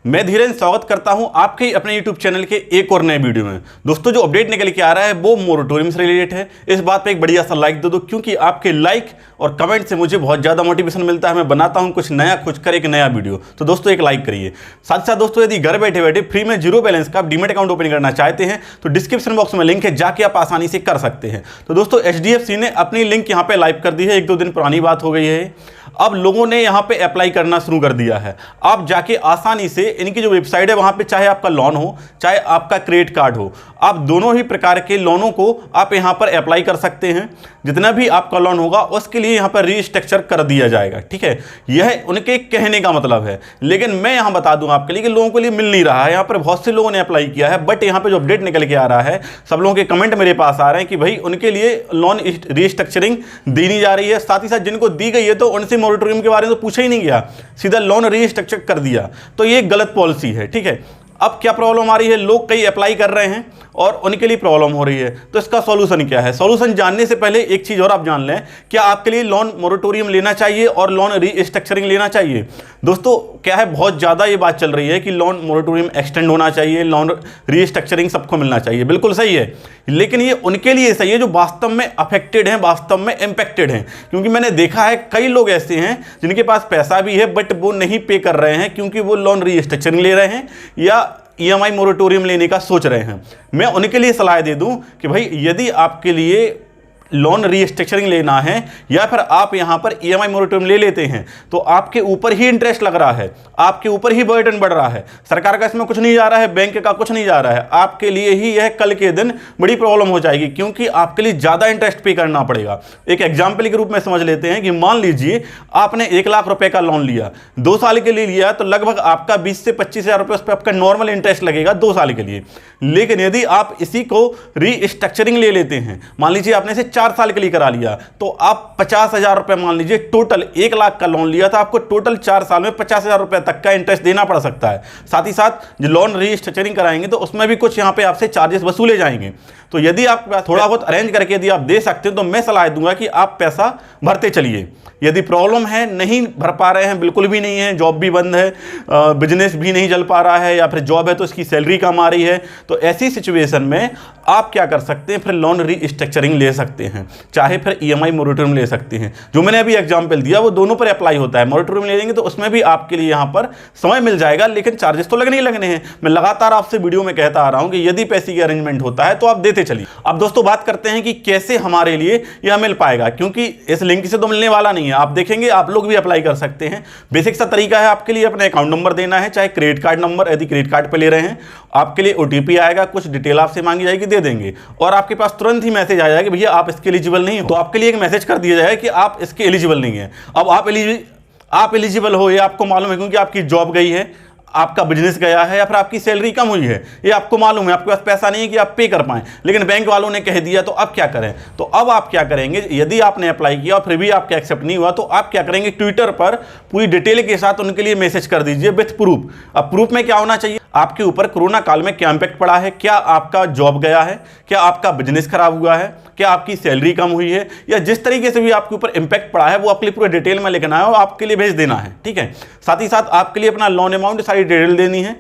मैं धीरेन्द्र स्वागत करता हूं आपके अपने YouTube चैनल के एक और नए वीडियो में। दोस्तों, जो अपडेट निकल के आ रहा है वो मोरेटोरियम से रिलेटेड है। इस बात पे एक बढ़िया सा लाइक दे दो, क्योंकि आपके लाइक और कमेंट से मुझे बहुत ज़्यादा मोटिवेशन मिलता है। मैं बनाता हूं कुछ नया, कुछ कर एक नया वीडियो। तो दोस्तों एक लाइक करिए। साथ ही साथ दोस्तों, यदि घर बैठे बैठे फ्री में 0 बैलेंस का आप डीमैट अकाउंट ओपन करना चाहते हैं तो डिस्क्रिप्शन बॉक्स में लिंक है, जाके आप आसानी से कर सकते हैं। तो दोस्तों HDFC ने अपनी लिंक यहाँ पे लाइव कर दी है। 1-2 दिन पुरानी बात हो गई है। अब लोगों ने यहाँ पे अप्लाई करना शुरू कर दिया है। आप जाके आसानी से इनकी जो वेबसाइट है वहाँ पे, चाहे आपका लोन हो चाहे आपका क्रेडिट कार्ड हो, आप दोनों ही प्रकार के लोनों को आप यहाँ पर अप्लाई कर सकते हैं। जितना भी आपका लोन होगा उसके लिए यहाँ पर रीस्ट्रक्चर कर दिया जाएगा। ठीक है, यह उनके कहने का मतलब है, लेकिन मैं यहाँ बता दूँ आपके लिए कि लोगों के लिए मिल नहीं रहा है। यहाँ पर बहुत से लोगों ने अप्लाई किया है, बट यहाँ पर जो अपडेट निकल के आ रहा है, सब लोगों के कमेंट मेरे पास आ रहे हैं कि भाई उनके लिए लोन रीस्ट्रक्चरिंग दी नहीं जा रही है। साथ ही साथ जिनको दी गई है तो उनसे मोरेटोरियम के बारे में तो पूछा ही नहीं गया, सीधा लोन रीस्ट्रक्चर कर दिया। तो ये गलत पॉलिसी है। ठीक है, अब क्या प्रॉब्लम आ रही है, लोग कई अप्लाई कर रहे हैं और उनके लिए प्रॉब्लम हो रही है। तो इसका सॉल्यूशन क्या है? सॉल्यूशन जानने से पहले एक चीज़ और आप जान लें, क्या आपके लिए लोन मोरेटोरियम लेना चाहिए और लोन रीस्ट्रक्चरिंग लेना चाहिए? दोस्तों क्या है, बहुत ज़्यादा ये बात चल रही है कि लोन मोरेटोरियम एक्सटेंड होना चाहिए, लोन रीस्ट्रक्चरिंग सबको मिलना चाहिए। बिल्कुल सही है, लेकिन ये उनके लिए सही है जो वास्तव में अफेक्टेड हैं, वास्तव में इम्पैक्टेड हैं। क्योंकि मैंने देखा है कई लोग ऐसे हैं जिनके पास पैसा भी है बट वो नहीं पे कर रहे हैं, क्योंकि वो लोन रीस्ट्रक्चरिंग ले रहे हैं या EMI मोरेटोरियम लेने का सोच रहे हैं। मैं उनके लिए सलाह दे दूं कि भाई यदि आपके लिए लोन रीस्ट्रक्चरिंग लेना है या फिर आप यहां पर EMI मोरेटोरियम ले लेते हैं तो आपके ऊपर ही इंटरेस्ट लग रहा है, आपके ऊपर ही बर्डन बढ़ रहा है। सरकार का इसमें कुछ नहीं जा रहा है, बैंक का कुछ नहीं जा रहा है। आपके लिए ही यह कल के दिन बड़ी प्रॉब्लम हो जाएगी, क्योंकि आपके लिए ज़्यादा इंटरेस्ट पे करना पड़ेगा। एक एग्जाम्पल के रूप में समझ लेते हैं कि मान लीजिए आपने 1 लाख रुपए का लोन लिया, 2 साल के लिए लिया, तो लगभग आपका 20 से 25 हज़ार रुपये उस पर आपका नॉर्मल इंटरेस्ट लगेगा 2 साल के लिए। लेकिन यदि आप इसी को रीस्ट्रक्चरिंग ले लेते हैं, मान लीजिए आपने इसे 4 साल के लिए करा लिया, तो आप 50,000 रुपए, मान लीजिए टोटल 1 लाख का लोन लिया था, आपको टोटल 4 साल में 50,000 रुपए तक का इंटरेस्ट देना पड़ सकता है। साथ ही साथ जो लोन रीस्ट्रक्चरिंग कराएंगे तो उसमें भी कुछ यहाँ पे आपसे चार्जेस वसूले जाएंगे। तो यदि आप थोड़ा बहुत अरेंज करके यदि आप दे सकते हैं तो मैं सलाह दूंगा कि आप पैसा भरते चलिए। यदि प्रॉब्लम है, नहीं भर पा रहे हैं, बिल्कुल भी नहीं है, जॉब भी बंद है, बिजनेस भी नहीं चल पा रहा है, या फिर जॉब है तो इसकी सैलरी कम आ रही है, तो ऐसी सिचुएशन में आप क्या कर सकते हैं, फिर लोन रीस्ट्रक्चरिंग ले सकते हैं, चाहे फिर EMI मोरेटोरियम ले सकते हैं। जो मैंने अभी एग्जांपल दिया वो दोनों पर अप्लाई होता है। मोरेटोरियम ले लेंगे तो उसमें भी आपके लिए यहाँ पर समय मिल जाएगा, लेकिन चार्जेस तो लगने ही लगने हैं। मैं लगातार आपसे वीडियो में कहता आ रहा हूँ कि यदि पैसे की अरेंजमेंट होता है तो आप देते चलिए। अब दोस्तों बात करते हैं कि कैसे हमारे लिए यह मिल पाएगा, क्योंकि इस लिंक से तो मिलने वाला नहीं है। आप देखेंगे, आप लोग भी अप्लाई कर सकते हैं। बेसिक सा तरीका है, आपके लिए अपना अकाउंट नंबर देना है, चाहे क्रेडिट कार्ड नंबर, यदि क्रेडिट कार्ड पे ले रहे हैं आपके लिए OTP आएगा, कुछ डिटेल आपसे मांगी जाएगी, दे देंगे, और आपके पास तुरंत ही मैसेज आ जाएगा भैया आप इसके एलिजिबल नहीं हो। तो आपके लिए एक मैसेज कर दिया जाएगा कि आप इसके एलिजिबल नहीं है। अब आप एलिजिबल हो, ये आपको मालूम है, क्योंकि आपकी जॉब गई है, आपका बिजनेस गया है, या फिर आपकी सैलरी कम हुई है, ये आपको मालूम है, आपके पास पैसा नहीं है कि आप पे कर पाएं, लेकिन बैंक वालों ने कह दिया, तो अब क्या करें? तो अब आप क्या करेंगे, यदि आपने अप्लाई किया और फिर भी आपका एक्सेप्ट नहीं हुआ, तो आप क्या करेंगे, ट्विटर पर पूरी डिटेल के साथ उनके लिए मैसेज कर दीजिए विथ प्रूफ। अब प्रूफ में क्या होना चाहिए, आपके ऊपर कोरोना काल में क्या इंपैक्ट पड़ा है, क्या आपका जॉब गया है, क्या आपका बिजनेस खराब हुआ है, क्या आपकी सैलरी कम हुई है, या जिस तरीके से भी आपके ऊपर इंपैक्ट पड़ा है वो आपके लिए पूरे डिटेल में लिखना है और आपके लिए भेज देना है। ठीक है, साथ ही साथ आपके लिए अपना लोन अमाउंट सारी डिटेल देनी है,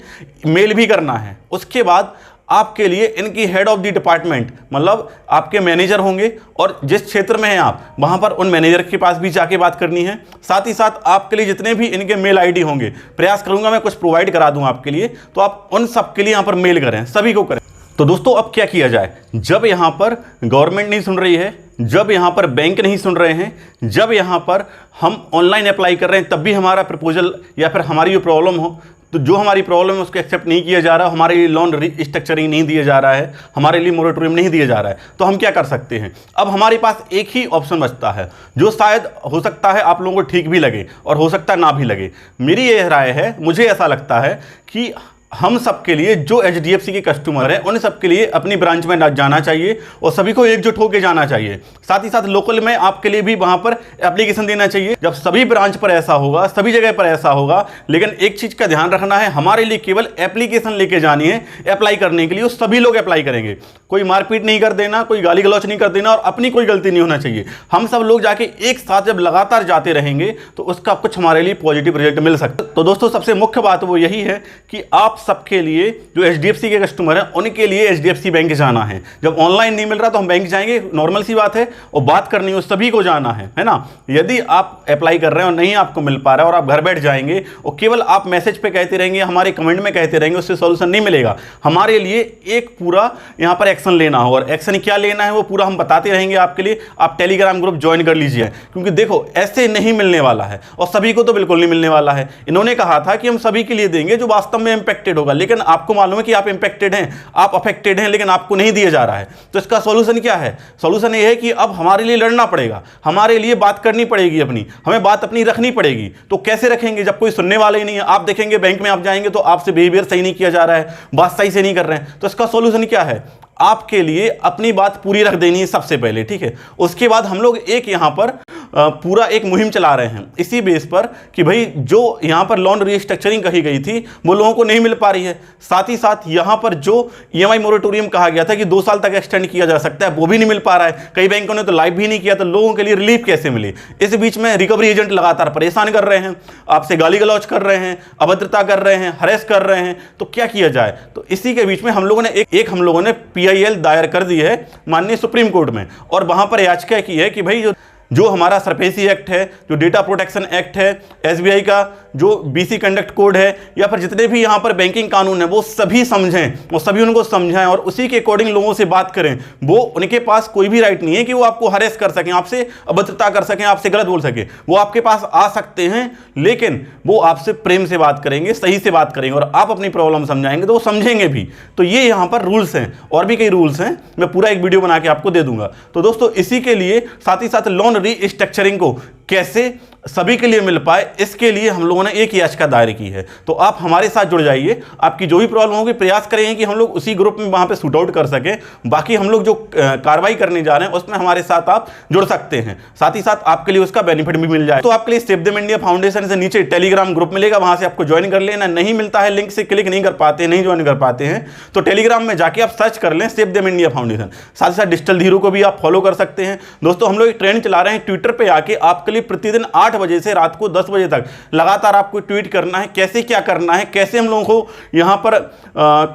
मेल भी करना है। उसके बाद आपके लिए इनकी हेड ऑफ द डिपार्टमेंट, मतलब आपके मैनेजर होंगे, और जिस क्षेत्र में हैं आप वहां पर उन मैनेजर के पास भी जाके बात करनी है। साथ ही साथ आपके लिए जितने भी इनके मेल ID होंगे, प्रयास करूंगा मैं कुछ प्रोवाइड करा दूं आपके लिए, तो आप उन सब के लिए यहां पर मेल करें, सभी को करें। तो दोस्तों अब क्या किया जाए, जब यहां पर गवर्नमेंट नहीं सुन रही है, जब यहां पर बैंक नहीं सुन रहे हैं, जब यहां पर हम ऑनलाइन अप्लाई कर रहे हैं, तब भी हमारा प्रपोजल या फिर हमारी जो प्रॉब्लम हो, तो जो हमारी प्रॉब्लम है उसको एक्सेप्ट नहीं किया जा रहा, हमारे लिए लोन रीस्ट्रक्चरिंग नहीं दिया जा रहा है, हमारे लिए मोरेटोरियम नहीं दिया जा रहा है, तो हम क्या कर सकते हैं? अब हमारे पास एक ही ऑप्शन बचता है, जो शायद हो सकता है आप लोगों को ठीक भी लगे और हो सकता है ना भी लगे। मेरी ये राय है, मुझे ऐसा लगता है कि हम सबके लिए, जो HDFC के कस्टमर हैं उन सबके लिए अपनी ब्रांच में जाना चाहिए और सभी को एकजुट होकर जाना चाहिए। साथ ही साथ लोकल में आपके लिए भी वहां पर एप्लीकेशन देना चाहिए। जब सभी ब्रांच पर ऐसा होगा, सभी जगह पर ऐसा होगा, लेकिन एक चीज का ध्यान रखना है, हमारे लिए केवल एप्लीकेशन लेके जानी है अप्लाई करने के लिए, सभी लोग अप्लाई करेंगे। कोई मारपीट नहीं कर देना, कोई गाली गलौच नहीं कर देना और अपनी कोई गलती नहीं होना चाहिए। हम सब लोग जाके एक साथ जब लगातार जाते रहेंगे तो उसका कुछ हमारे लिए पॉजिटिव रिजल्ट मिल सकता है। तो दोस्तों सबसे मुख्य बात वो यही है कि आप सबके लिए जो HDFC के कस्टमर हैं उनके लिए HDFC बैंक जाना है। जब ऑनलाइन नहीं मिल रहा तो हम बैंक जाएंगे, नॉर्मल सी बात है, और बात करनी हो सभी को जाना है ना। यदि आप अप्लाई कर रहे हैं और नहीं आपको मिल पा रहा है और आप घर बैठ जाएंगे और केवल आप मैसेज पे कहते रहेंगे, हमारे कमेंट में कहते रहेंगे, उससे सॉल्यूशन नहीं मिलेगा। हमारे लिए एक पूरा यहाँ पर एक्शन लेना हो, और एक्शन क्या लेना है वो पूरा हम बताते रहेंगे आपके लिए। आप टेलीग्राम ग्रुप ज्वाइन कर लीजिए, क्योंकि देखो ऐसे नहीं मिलने वाला है और सभी को तो बिल्कुल नहीं मिलने वाला है। इन्होंने कहा था कि हम सभी के लिए देंगे जो वास्तव में इंपैक्टेड होगा, लेकिन आपको मालूम है कि आप इंपैक्टेड हैं, आप अफेक्टेड हैं, लेकिन आपको नहीं दिया जा रहा है। तो इसका सॉल्यूशन क्या है? सॉल्यूशन ये है कि अब हमारे लिए लड़ना पड़ेगा, हमारे लिए बात करनी पड़ेगी, अपनी हमें बात अपनी रखनी पड़ेगी। तो कैसे रखेंगे जब कोई सुनने वाला ही नहीं है? आप देखेंगे बैंक में आप जाएंगे तो आपसे बिहेवियर सही नहीं किया जा रहा है, बात सही से नहीं कर रहे हैं। तो इसका सॉल्यूशन क्या है? आपके लिए अपनी बात पूरी रख देनी है सबसे पहले, ठीक है। उसके बाद हम लोग एक यहां पर पूरा एक मुहिम चला रहे हैं इसी बेस पर कि भाई जो यहां पर लोन रीस्ट्रक्चरिंग कही गई थी वो लोगों को नहीं मिल पा रही है। साथ ही साथ यहां पर जो EMI मोरेटोरियम कहा गया था कि 2 साल तक एक्सटेंड किया जा सकता है, वो भी नहीं मिल पा रहा है। कई बैंकों ने तो लाइव भी नहीं किया, तो लोगों के लिए रिलीफ कैसे मिले? इस बीच में रिकवरी एजेंट लगातार परेशान कर रहे हैं, आपसे गाली गलौज कर रहे हैं, अभद्रता कर रहे हैं, हरेस कर रहे हैं। तो क्या किया जाए? तो इसी के बीच में हम लोगों ने PIL दायर कर दी है माननीय सुप्रीम कोर्ट में, और वहां पर याचिका की है कि भाई जो हमारा सरफेसी एक्ट है, जो डेटा प्रोटेक्शन एक्ट है, SBI का जो BC कंडक्ट कोड है, या फिर जितने भी यहाँ पर बैंकिंग कानून है वो सभी समझें और सभी उनको समझाएं और उसी के अकॉर्डिंग लोगों से बात करें। वो उनके पास कोई भी राइट नहीं है कि वो आपको हरेस कर सकें, आपसे अभद्रता कर सकें, आपसे गलत बोल सकें। वो आपके पास आ सकते हैं, लेकिन वो आपसे प्रेम से बात करेंगे, सही से बात करेंगे, और आप अपनी प्रॉब्लम समझाएंगे तो वो समझेंगे भी। तो ये यहाँ पर रूल्स हैं, और भी कई रूल्स हैं, मैं पूरा एक वीडियो बना के आपको दे दूंगा। तो दोस्तों इसी के लिए साथ ही साथ लोन रीस्ट्रक्चरिंग को कैसे सभी के लिए मिल पाए, इसके लिए हम लोगों ने एक याचिका दायर की है। तो आप हमारे साथ जुड़ जाइए, आपकी जो भी प्रॉब्लम होगी प्रयास करेंगे कि हम लोग उसी ग्रुप में वहां पे शूट आउट कर सकें। बाकी हम लोग जो कार्रवाई करने जा रहे हैं उसमें हमारे साथ आप जुड़ सकते हैं, साथ ही साथ आपके लिए उसका बेनिफिट भी मिल जाए। तो आपके लिए सेव देम इंडिया फाउंडेशन से नीचे टेलीग्राम ग्रुप मिलेगा, वहां से आपको ज्वाइन कर लेना। नहीं मिलता है, लिंक से क्लिक नहीं कर पाते, नहीं ज्वाइन कर पाते हैं, तो टेलीग्राम में जाके आप सर्च कर लें सेव देम इंडिया फाउंडेशन। साथ ही साथ डिजिटल हीरो को भी आप फॉलो कर सकते हैं। दोस्तों हम लोग एक ट्रेंड चला रहे हैं ट्विटर पर आके, आपके लिए प्रतिदिन 8 बजे से रात को 10 बजे तक लगातार आपको ट्वीट करना है, कैसे क्या करना है, कैसे हम लोगों को यहां पर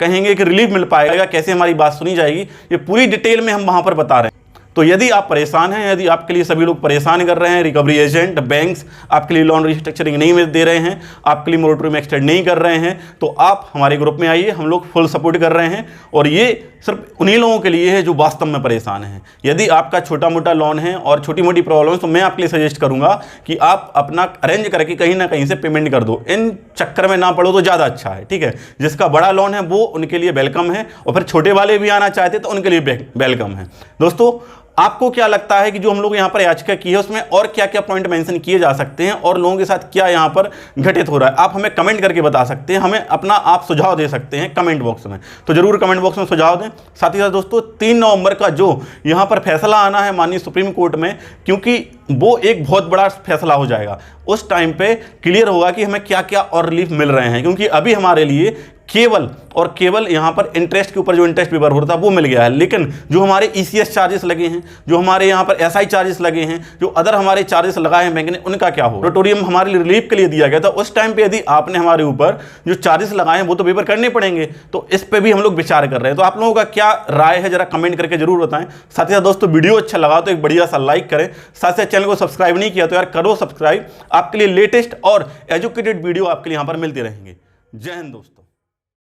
कहेंगे कि रिलीफ मिल पाएगा, कैसे हमारी बात सुनी जाएगी, ये पूरी डिटेल में हम वहां पर बता रहे हैं। तो यदि आप परेशान हैं, यदि आपके लिए सभी लोग परेशान कर रहे हैं, रिकवरी एजेंट, बैंक्स आपके लिए लोन रिस्ट्रक्चरिंग नहीं दे रहे हैं, आपके लिए मोरेटोरियम एक्सटेंड नहीं कर रहे हैं, तो आप हमारे ग्रुप में आइए, हम लोग फुल सपोर्ट कर रहे हैं। और ये सिर्फ उन्हीं लोगों के लिए है जो वास्तव में परेशान हैं। यदि आपका छोटा मोटा लोन है और छोटी मोटी प्रॉब्लम है, तो मैं आपके लिए सजेस्ट करूंगा कि आप अपना अरेंज करके कहीं ना कहीं से पेमेंट कर दो, इन चक्कर में ना पड़ो तो ज़्यादा अच्छा है, ठीक है। जिसका बड़ा लोन है वो उनके लिए वेलकम है, और फिर छोटे वाले भी आना चाहते तो उनके लिए वेलकम है। दोस्तों आपको क्या लगता है कि जो हम लोग यहाँ पर याचिका की है उसमें और क्या क्या पॉइंट मेंशन किए जा सकते हैं, और लोगों के साथ क्या यहाँ पर घटित हो रहा है? आप हमें कमेंट करके बता सकते हैं, हमें अपना आप सुझाव दे सकते हैं कमेंट बॉक्स में। तो जरूर कमेंट बॉक्स में सुझाव दें। साथ ही साथ दोस्तों 3 नवंबर का जो यहाँ पर फैसला आना है माननीय सुप्रीम कोर्ट में, क्योंकि वो एक बहुत बड़ा फैसला हो जाएगा, उस टाइम पे क्लियर होगा कि हमें क्या क्या और रिलीफ मिल रहे हैं। क्योंकि अभी हमारे लिए केवल और केवल यहाँ पर इंटरेस्ट के ऊपर जो इंटरेस्ट पेपर होता है वो मिल गया है, लेकिन जो हमारे ECS चार्जेस लगे हैं, जो हमारे यहाँ पर SI चार्जेस लगे हैं, जो अदर हमारे चार्जेस लगाए हैं बैंक ने, उनका क्या हो? मोरेटोरियम हमारे लिए रिलीफ के लिए दिया गया था, उस टाइम पे यदि आपने हमारे ऊपर जो चार्जेस लगाए हैं वो तो पेपर करने पड़ेंगे। तो इस पर भी हम लोग विचार कर रहे हैं। तो आप लोगों का क्या राय है जरा कमेंट करके जरूर बताएं। साथ ही साथ दोस्तों वीडियो अच्छा लगा तो एक बढ़िया सा लाइक करें, साथ ही चैनल को सब्सक्राइब नहीं किया तो यार करो सब्सक्राइब। आपके लिए लेटेस्ट और एजुकेटेड वीडियो आपके लिए यहाँ पर मिलते रहेंगे। जय हिंद दोस्तों।